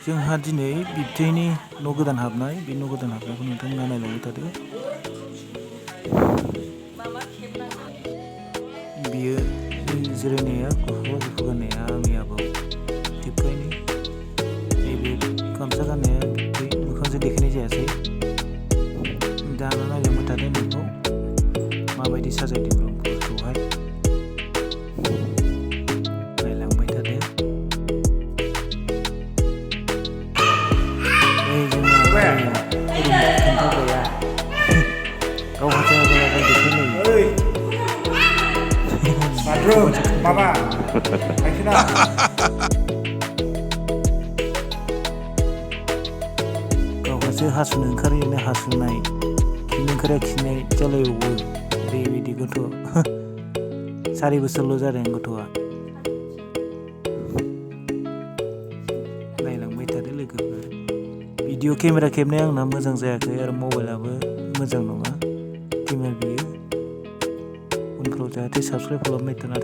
जोंहा दिनै बिबथैनि न' गोदान हाबनाय बे न' गोदान हाबनायखौ नोंथांमोना नायलांबाय थादो। बियो जिरायनाया गस्ला गुफुर गाननाया आंनि आबौ टिपकाइनि नैबे गामसा गाननाया बिबथै मोखांजों देखायनाय जायासै। दाना नायलांबाय थादो नोंखौ माबायदि साजायदों रुमफोरखौहाय नायलांबाय थादो। जोंना खोन्थाग्राया गाव हाजार देखायलायो। Badrun, Mama, Aikina. गावहासो हासुनो ओंखारहैनो हासुनाय, खिनो ओंखारनाया खिनाय जालायबावो। ओरैबायदि गथ'। 4 बोसोरल' जादों गथ'आ। नायलांबाय थादो लोगोफोर। भिडिअ केमेरा खेबनाया आंना मोजां जायाखै आरो मबाइलाबो मोजां नङा। केमेरा बियो उनफ्राव जाहाथे साबस्क्राइब खालामबाय थाना